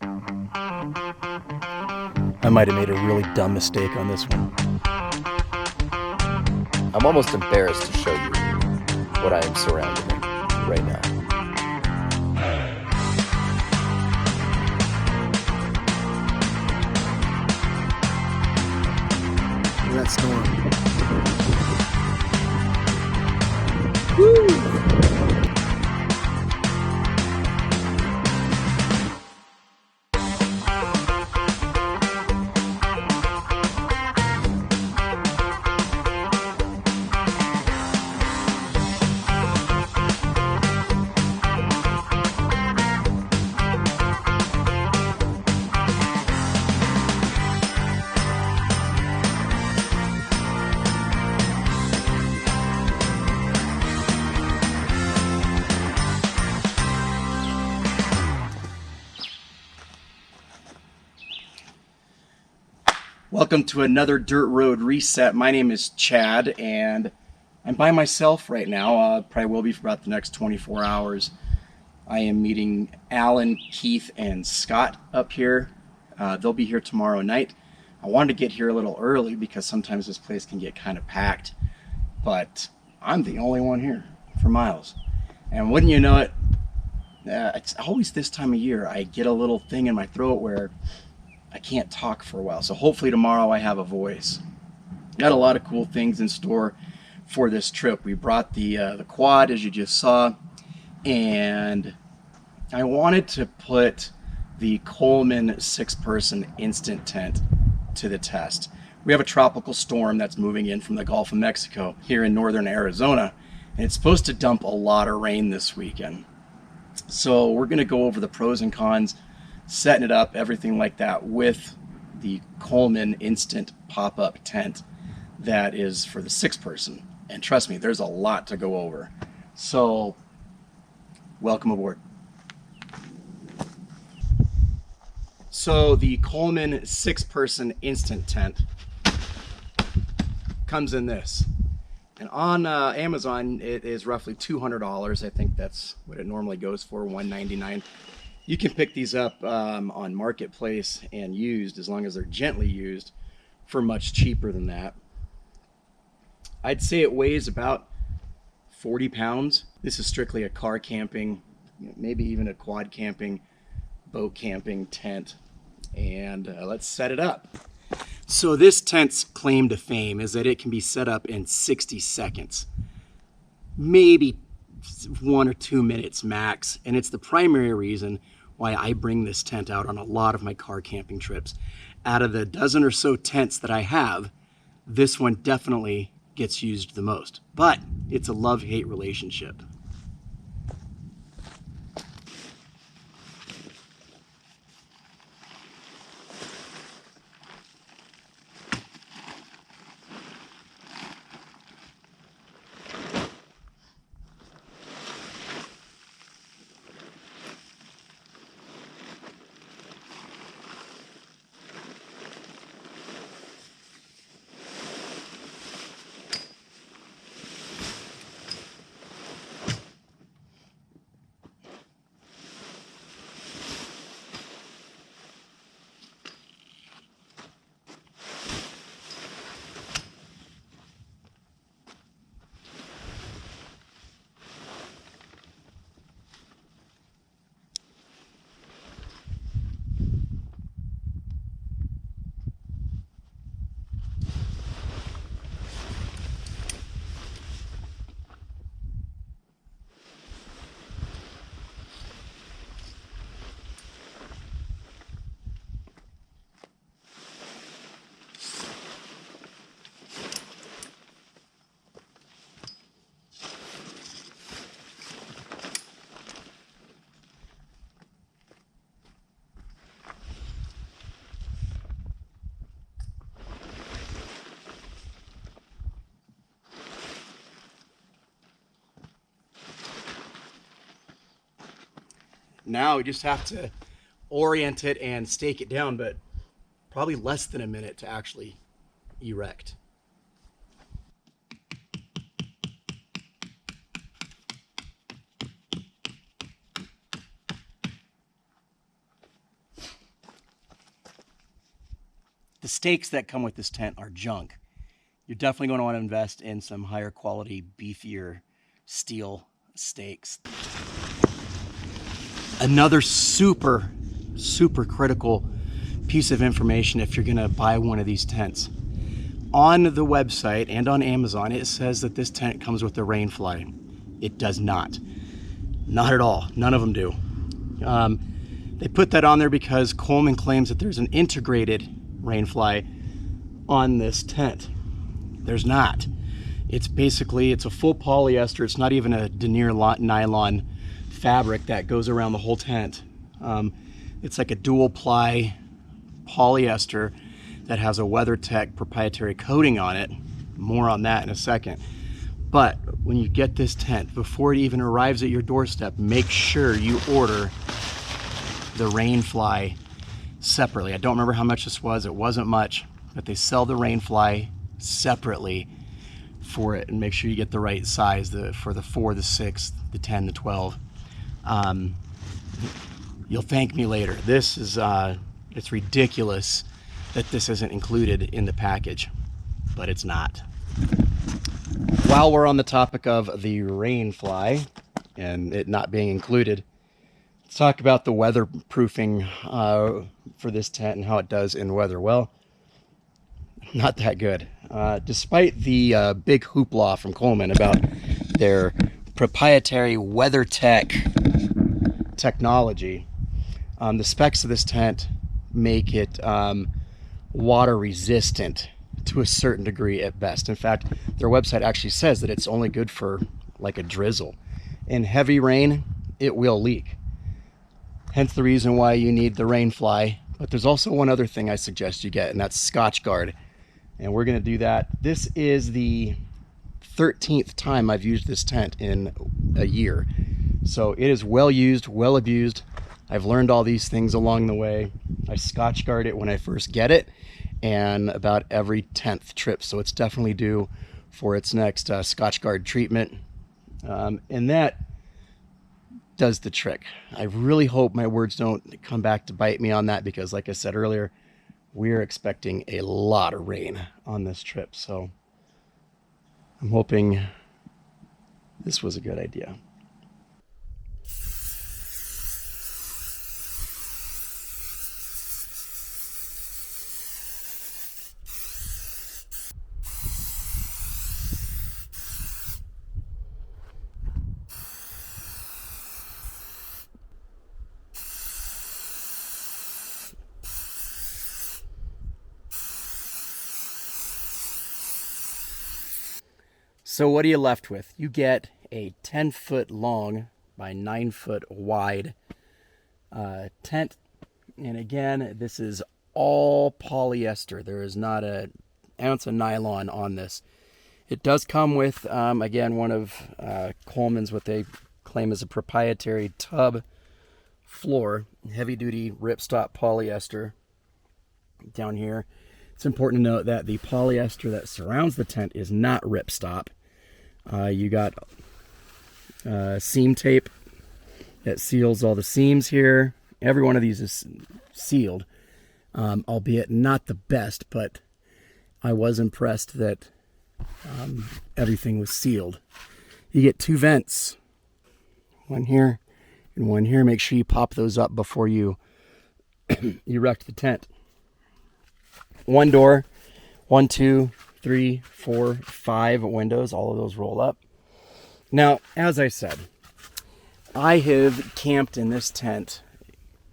I might have made a really dumb mistake on this one. I'm almost embarrassed to show you what I am surrounded in right now. Look at that storm. Welcome to another Dirt Road Reset. My name is Chad, and I'm by myself right now. Probably will be for about the next 24 hours. I am meeting Alan, Keith, and Scott up here. They'll be here tomorrow night. I wanted to get here a little early because sometimes this place can get kind of packed, but I'm the only one here for miles. And wouldn't you know it, it's always this time of year I get a little thing in my throat where I can't talk for a while. So hopefully tomorrow I have a voice. Got a lot of cool things in store for this trip. We brought the quad, as you just saw, and I wanted to put the Colman 6-person instant tent to the test. We have a tropical storm that's moving in from the Gulf of Mexico here in northern Arizona, and it's supposed to dump a lot of rain this weekend. So we're going to go over the pros and cons, setting it up, everything like that, with the Colman Instant pop-up tent that is for the 6-person. And trust me, there's a lot to go over. So, welcome aboard. So the Colman 6-person instant tent comes in this. And on Amazon, it is roughly $200. I think that's what it normally goes for, $199. You can pick these up on Marketplace and used, as long as they're gently used, for much cheaper than that. I'd say it weighs about 40 pounds. This is strictly a car camping, maybe even a quad camping, boat camping tent. And let's set it up. So this tent's claim to fame is that it can be set up in 60 seconds. Maybe 1 or 2 minutes max, and it's the primary reason why I bring this tent out on a lot of my car camping trips. Out of the dozen or so tents that I have, this one definitely gets used the most, but it's a love-hate relationship. Now we just have to orient it and stake it down, but probably less than a minute to actually erect. the stakes that come with this tent are junk. You're definitely going to want to invest in some higher quality, beefier steel stakes. Another super critical piece of information if you're going to buy one of these tents. On the website and on Amazon, it says that this tent comes with a rain fly. It does not. Not at all. None of them do. They put that on there because Coleman claims that there's an integrated rain fly on this tent. There's not. It's a full polyester. It's not even a denier nylon fabric that goes around the whole tent. It's like a dual ply polyester that has a WeatherTech proprietary coating on it. More on that in a second. But when you get this tent, before it even arrives at your doorstep, make sure you order the rain fly separately. I don't remember how much this was. It wasn't much, but they sell the rain fly separately for it, and make sure you get the right size for the 4, the 6, the 10, the 12. You'll thank me later. This is it's ridiculous that this isn't included in the package, but it's not. While we're on the topic of the rain fly and it not being included, let's talk about the weatherproofing for this tent and how it does in weather. Well, not that good. Despite the big hoopla from Coleman about their proprietary WeatherTech technology, the specs of this tent make it water resistant to a certain degree at best. In fact, their website actually says that it's only good for like a drizzle. In heavy rain, it will leak. Hence the reason why you need the rain fly. But there's also one other thing I suggest you get, and that's Scotch Guard. And we're going to do that. This is the 13th time I've used this tent in a year. So it is well used, well abused. I've learned all these things along the way. I Scotch Guard it when I first get it, and about every 10th trip. So it's definitely due for its next Scotch Guard treatment. And that does the trick. I really hope my words don't come back to bite me on that, because like I said earlier, we're expecting a lot of rain on this trip. So I'm hoping this was a good idea. So what are you left with? You get a 10-foot long by 9-foot wide tent. And again, this is all polyester. There is not an ounce of nylon on this. It does come with, again, one of Coleman's, what they claim is a proprietary tub floor, heavy-duty ripstop polyester down here. It's important to note that the polyester that surrounds the tent is not ripstop. You got seam tape that seals all the seams here. Every one of these is sealed, albeit not the best, but I was impressed that everything was sealed. You get 2 vents, one here and one here. Make sure you pop those up before you erect the tent. One door, 1, 2, 3, 4, 5 windows. All of those roll up. Now, as I said, I have camped in this tent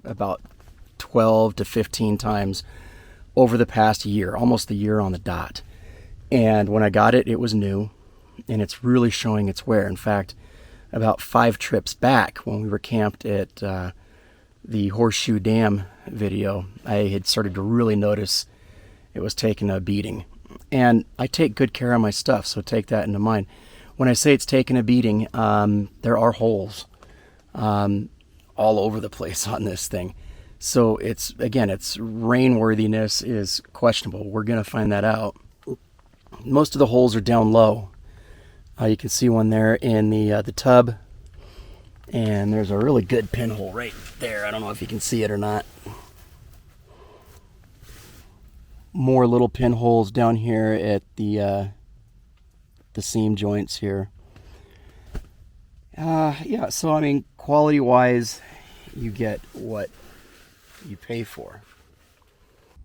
about 12 to 15 times over the past year, almost a year on the dot. And when I got it, it was new, and it's really showing its wear. In fact, about 5 trips back when we were camped at the Horseshoe Dam video, I had started to really notice it was taking a beating. And I take good care of my stuff, so take that into mind. When I say it's taking a beating, there are holes all over the place on this thing. So its rainworthiness is questionable. We're going to find that out. Most of the holes are down low. You can see one there in the tub, and there's a really good pinhole right there. I don't know if you can see it or not. more little pinholes down here at the seam joints here. Yeah, so I mean, quality wise, you get what you pay for.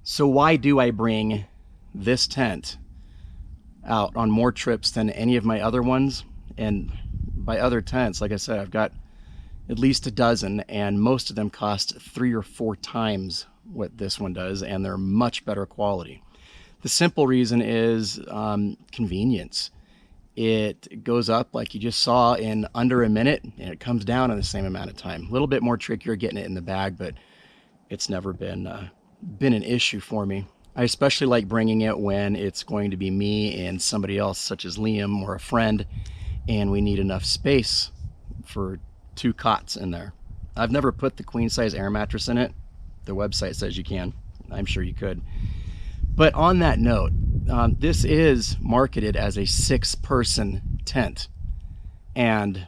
So why do I bring this tent out on more trips than any of my other ones? And by other tents, like I said, I've got at least a dozen, and most of them cost 3 or 4 times what this one does, and they're much better quality. The simple reason is convenience. It goes up, like you just saw, in under a minute, and it comes down in the same amount of time. A little bit more trickier getting it in the bag, but it's never been an issue for me. I especially like bringing it when it's going to be me and somebody else, such as Liam or a friend, and we need enough space for 2 cots in there. I've never put the queen size air mattress in it. The website says you can. I'm sure you could. But on that note, this is marketed as a 6-person tent, and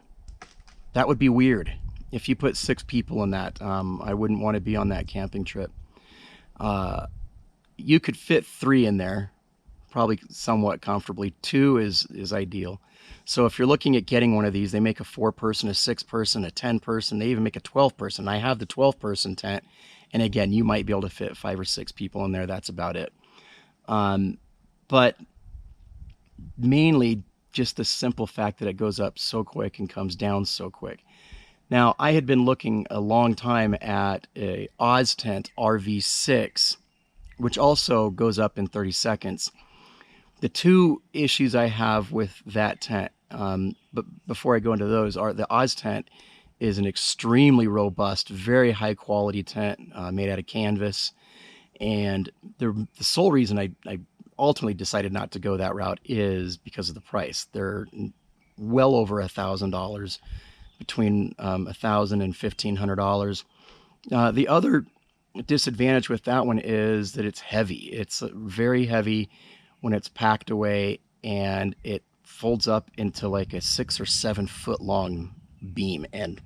that would be weird. If you put 6 people in that, I wouldn't want to be on that camping trip. You could fit 3 in there, probably somewhat comfortably. 2 is ideal. So if you're looking at getting one of these, they make a 4-person, a 6-person, a 10-person. They even make a 12-person. I have the 12-person tent, and again, you might be able to fit 5 or 6 people in there. That's about it. But mainly just the simple fact that it goes up so quick and comes down so quick. Now, I had been looking a long time at a Oz Tent RV6, which also goes up in 30 seconds. The 2 issues I have with that tent, but before I go into those, are the Oz Tent is an extremely robust, very high quality tent made out of canvas. And the sole reason I ultimately decided not to go that route is because of the price. They're well over $1,000, between $1,000 and $1,500. The other disadvantage with that one is that it's heavy. It's very heavy when it's packed away, and it folds up into like a 6 or 7 foot long beam, and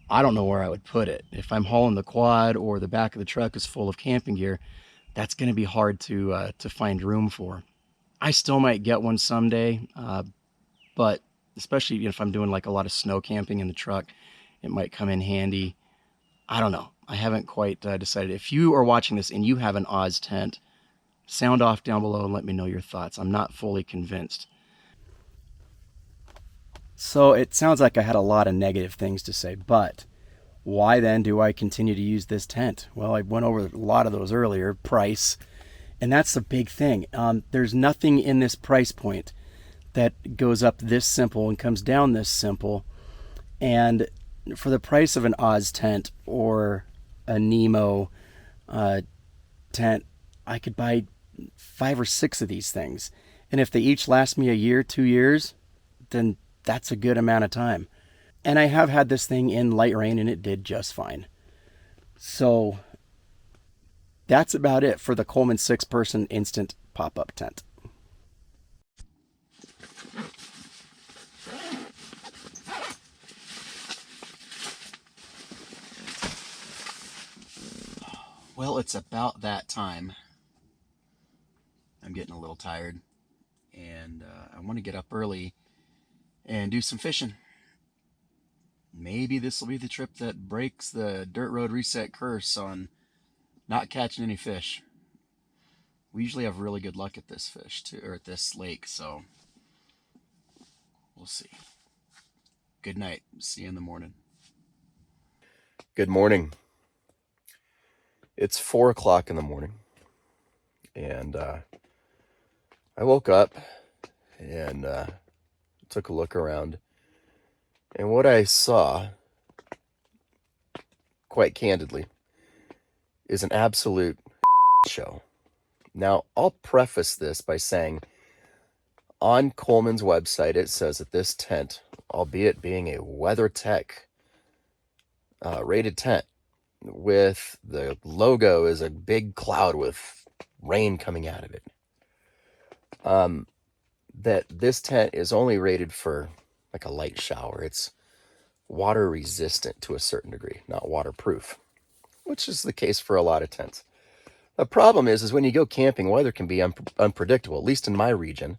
I don't know where I would put it. If I'm hauling the quad or the back of the truck is full of camping gear, that's going to be hard to find room for. I still might get one someday, but especially if I'm doing like a lot of snow camping in the truck, it might come in handy. I don't know. I haven't quite decided. If you are watching this and you have an Oz tent, sound off down below and let me know your thoughts. I'm not fully convinced. So it sounds like I had a lot of negative things to say, but why then do I continue to use this tent? Well, I went over a lot of those earlier. Price, and that's the big thing. There's nothing in this price point that goes up this simple and comes down this simple. And for the price of an Oz tent or a Nemo tent, I could buy 5 or 6 of these things. And if they each last me a year, 2 years, then that's a good amount of time. And I have had this thing in light rain and it did just fine. So that's about it for the Coleman 6-person instant pop-up tent. Well, it's about that time. I'm getting a little tired, and I want to get up early and do some fishing. Maybe this will be the trip that breaks the dirt road reset curse on not catching any fish. We usually have really good luck at this fish too, or at this lake, so we'll see. Good night. See you in the morning. Good morning. It's 4 o'clock in the morning, and I woke up and took a look around, and what I saw, quite candidly, is an absolute show. Now, I'll preface this by saying, on Coleman's website, it says that this tent, albeit being a WeatherTech rated tent, with the logo is a big cloud with rain coming out of it, that this tent is only rated for like a light shower. It's water resistant to a certain degree, not waterproof, which is the case for a lot of tents. The problem is when you go camping, weather can be unpredictable, at least in my region.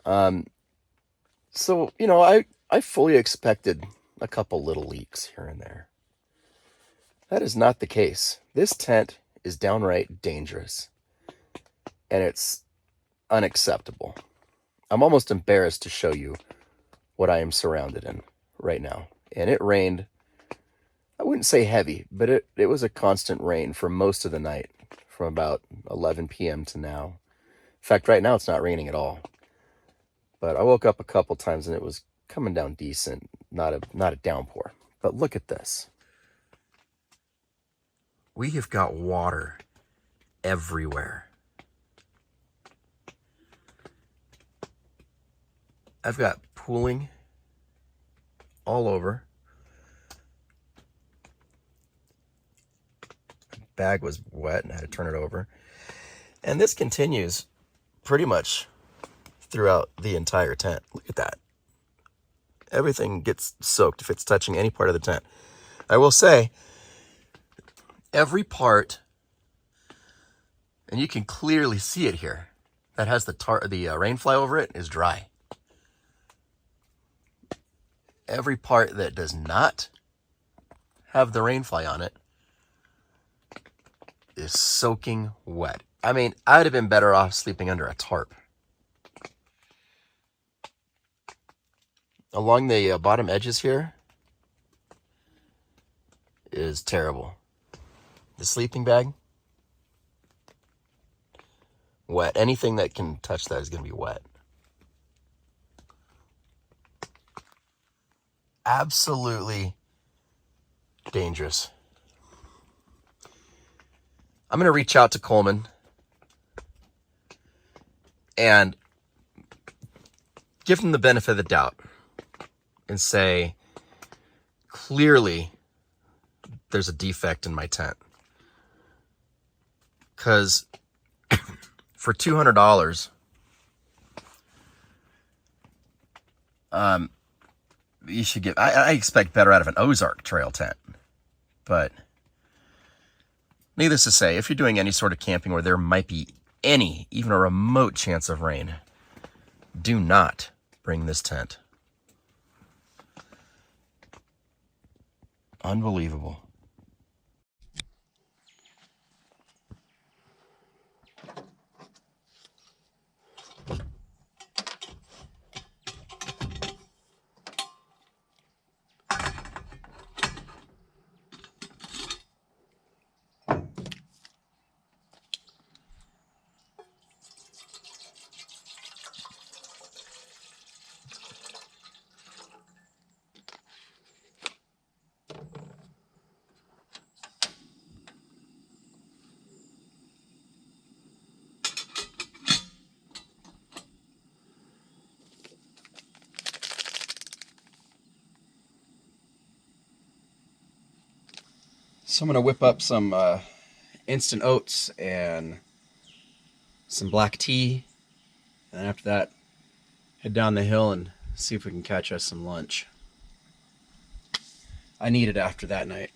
So, you know, I fully expected a couple little leaks here and there. That is not the case. This tent is downright dangerous, and it's unacceptable. I'm almost embarrassed to show you what I am surrounded in right now. And it rained, I wouldn't say heavy, but it was a constant rain for most of the night, from about 11 p.m. to now. In fact, right now it's not raining at all. But I woke up a couple times and it was coming down decent, not a downpour. But look at this. We have got water everywhere. I've got pooling all over. The bag was wet and I had to turn it over. And this continues pretty much throughout the entire tent. Look at that. Everything gets soaked if it's touching any part of the tent. I will say, every part, and you can clearly see it here, that has the rain fly over it is dry. Every part that does not have the rain fly on it is soaking wet. I mean, I'd have been better off sleeping under a tarp. Along the bottom edges here is terrible. The sleeping bag, wet. Anything that can touch that is going to be wet. Absolutely dangerous. I'm going to reach out to Coleman and give him the benefit of the doubt and say, clearly there's a defect in my tent. Because for $200, you should get, I expect better out of an Ozark trail tent. But needless to say, if you're doing any sort of camping where there might be any, even a remote chance of rain, do not bring this tent. Unbelievable. So I'm going to whip up some instant oats and some black tea. And after that, head down the hill and see if we can catch us some lunch. I need it after that night.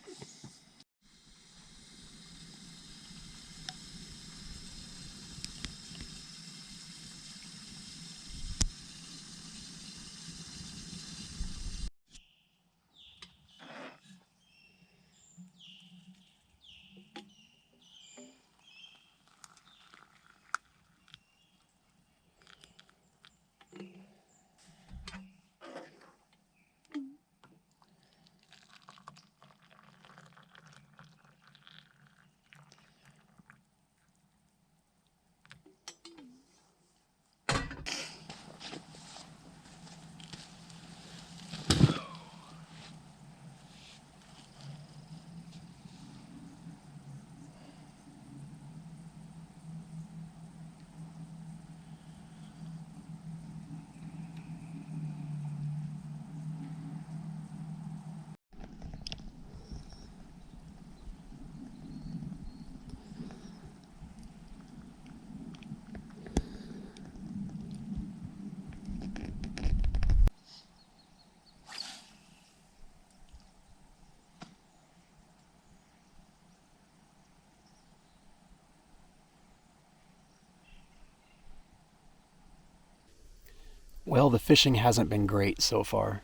Well, the fishing hasn't been great so far.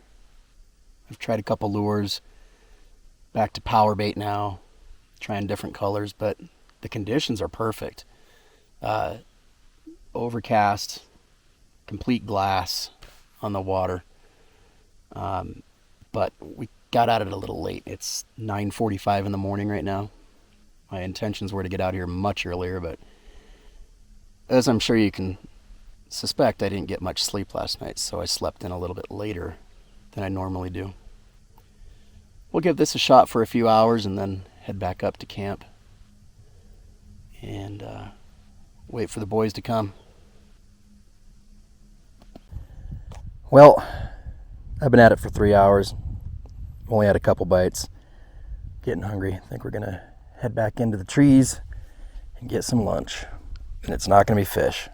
I've tried a couple lures, back to power bait now, trying different colors, but the conditions are perfect. Overcast, complete glass on the water. But we got at it a little late. It's 9:45 in the morning right now. My intentions were to get out here much earlier, but as I'm sure you can suspect, I didn't get much sleep last night, so I slept in a little bit later than I normally do. We'll give this a shot for a few hours and then head back up to camp and wait for the boys to come. Well, I've been at it for 3 hours. Only had a couple bites. Getting hungry. I think we're gonna head back into the trees and get some lunch. And it's not gonna be fish.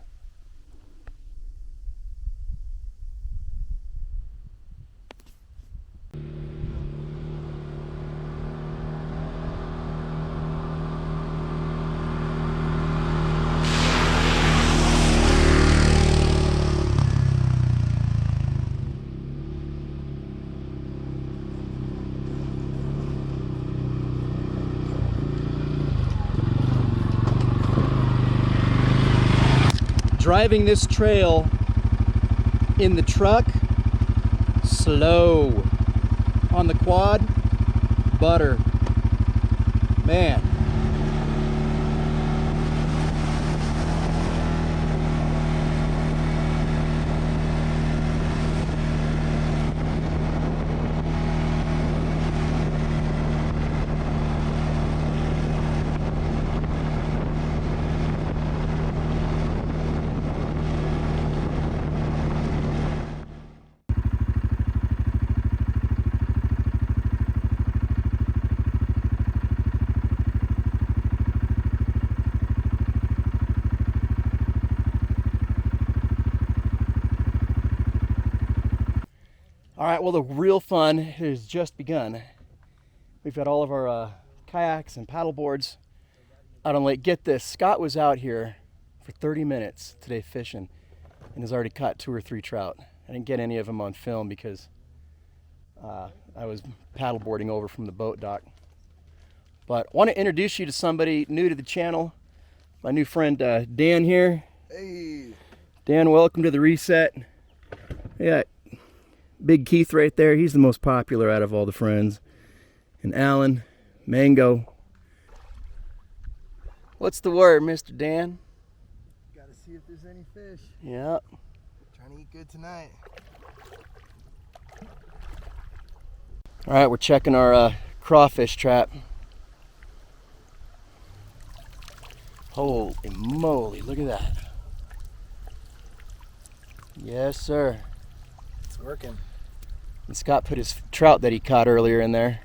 Driving this trail in the truck, slow. On the quad, butter. Man. All right, well, the real fun has just begun. We've got all of our kayaks and paddle boards out on lake. Get this, Scott was out here for 30 minutes today fishing and has already caught 2 or 3 trout. I didn't get any of them on film because I was paddle boarding over from the boat dock. But I want to introduce you to somebody new to the channel. My new friend Dan here. Hey. Dan, welcome to the reset. Yeah. Big Keith right there, he's the most popular out of all the friends. And Alan, Mango. What's the word, Mr. Dan? Gotta see if there's any fish. Yeah. Trying to eat good tonight. All right, we're checking our crawfish trap. Holy moly, look at that. Yes, sir. It's working. And Scott put his trout that he caught earlier in there.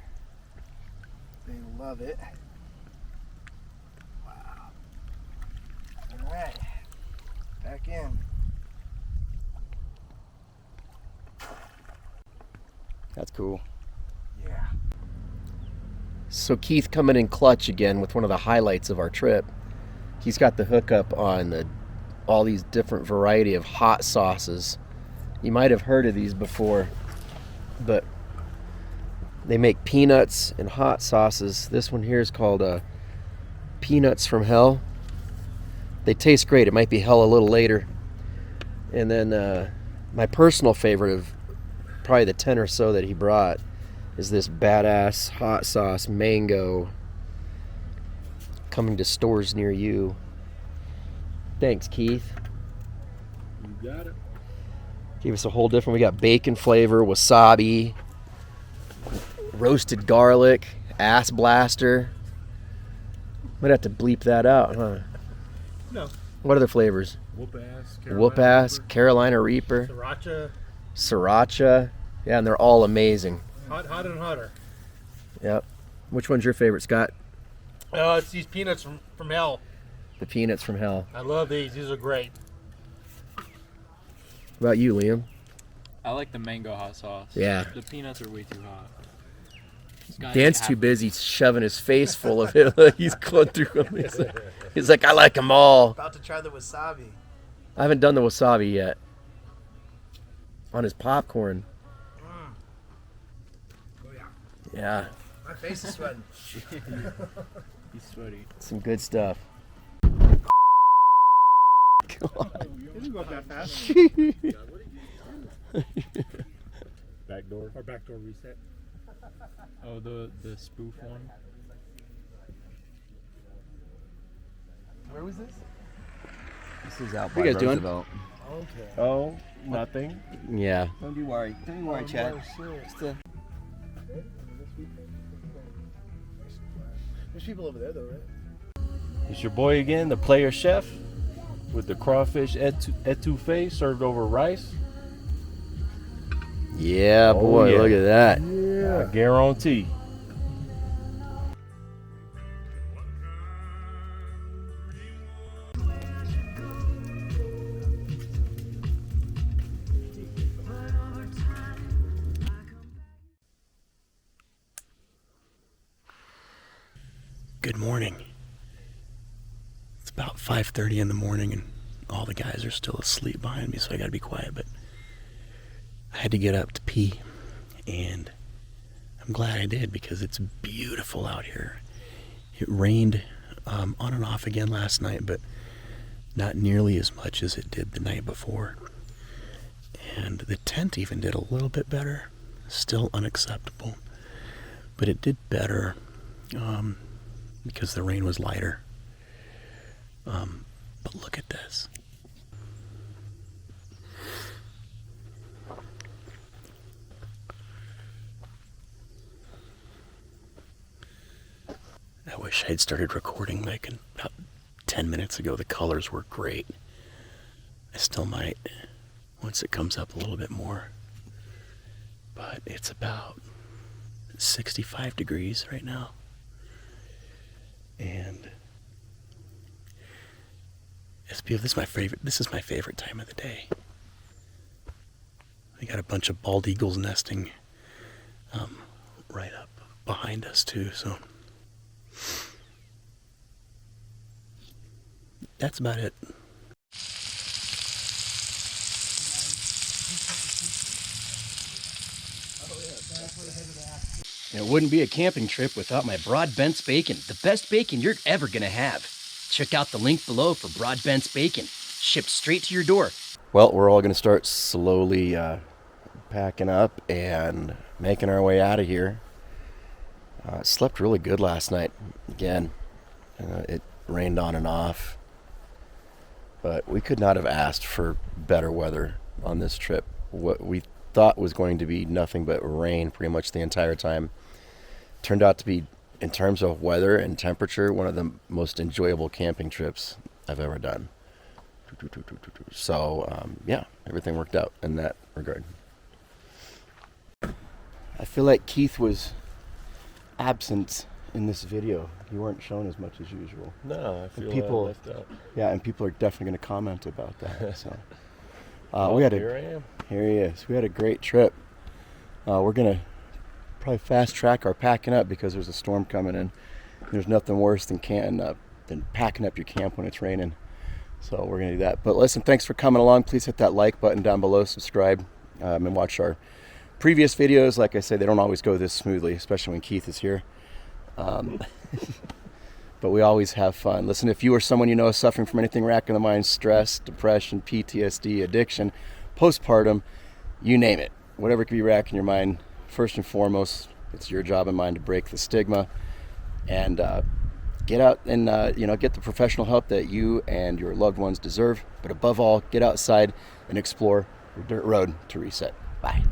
They love it. Wow. All right. Back in. That's cool. Yeah. So Keith coming in clutch again with one of the highlights of our trip. He's got the hookup on all these different variety of hot sauces. You might have heard of these before, but they make peanuts and hot sauces. This one here is called Peanuts from Hell. They taste great. It might be hell a little later. And then my personal favorite of probably the 10 or so that he brought is this badass hot sauce mango, coming to stores near you. Thanks, Keith. You got it. Gave us a whole different, we got bacon flavor, wasabi, roasted garlic, ass blaster. Might have to bleep that out, huh? No. What other flavors? Whoop ass, Carolina Reaper, Sriracha. Sriracha. Yeah, and they're all amazing. Hot, hotter and hotter. Yep. Which one's your favorite, Scott? It's these peanuts from hell. The peanuts from hell. I love these. These are great. What about you, Liam? I like the mango hot sauce. Yeah. The peanuts are way too hot. Dan's too busy shoving his face full of it. He's going through them. He's like, I like them all. About to try the wasabi. I haven't done the wasabi yet. on his popcorn. Oh yeah. Yeah, My face is sweating. He's sweaty. some good stuff. Didn't go up that fast. Backdoor. Or backdoor reset. Oh, the spoof one. Where was this? This is out What are you guys doing? Roosevelt. Okay. Oh, nothing. Yeah. Don't you worry. Don't you worry, Chad. Just, There's people over there though, right? It's your boy again, the player chef, with the crawfish étouffée served over rice. Yeah, Oh, boy, yeah. look at that. I guarantee. Good morning. It's about 5:30 in the morning and all the guys are still asleep behind me, so I gotta be quiet, but I had to get up to pee, and I'm glad I did because it's beautiful out here. It rained on and off again last night, but not nearly as much as it did the night before. And the tent even did a little bit better. Still unacceptable, but it did better because the rain was lighter. But look at this. I wish I'd started recording like about 10 minutes ago. The colors were great. I still might once it comes up a little bit more. But it's about 65 degrees right now. And it's beautiful. This is my favorite time of the day. We got a bunch of bald eagles nesting right up behind us too, so that's about it. It wouldn't be a camping trip without my Broadbent's bacon, the best bacon you're ever gonna have. Check out the link below for Broadbent's bacon, shipped straight to your door. Well, we're all gonna start slowly packing up and making our way out of here. Slept really good last night. Again, it rained on and off, but we could not have asked for better weather on this trip. What we thought was going to be nothing but rain pretty much the entire time turned out to be, in terms of weather and temperature, one of the most enjoyable camping trips I've ever done. So yeah, everything worked out in that regard. I feel like Keith was absent in this video. You weren't shown as much as usual. No, I feel people- left out. Yeah, and people are definitely going to comment about that. So Here I am. here he is. We had a great trip. We're going to probably fast track our packing up because there's a storm coming in. There's nothing worse than packing up your camp when it's raining. So we're going to do that. But listen, thanks for coming along. Please hit that like button down below, subscribe, and watch our previous videos. Like I say, they don't always go this smoothly, especially when Keith is here. But we always have fun. Listen, if you or someone you know is suffering from anything racking the mind, stress, depression, PTSD, addiction, postpartum, you name it, whatever could be racking your mind, first and foremost, it's your job and mine to break the stigma and get out and get the professional help that you and your loved ones deserve. But above all, get outside and explore your dirt road to reset. Bye.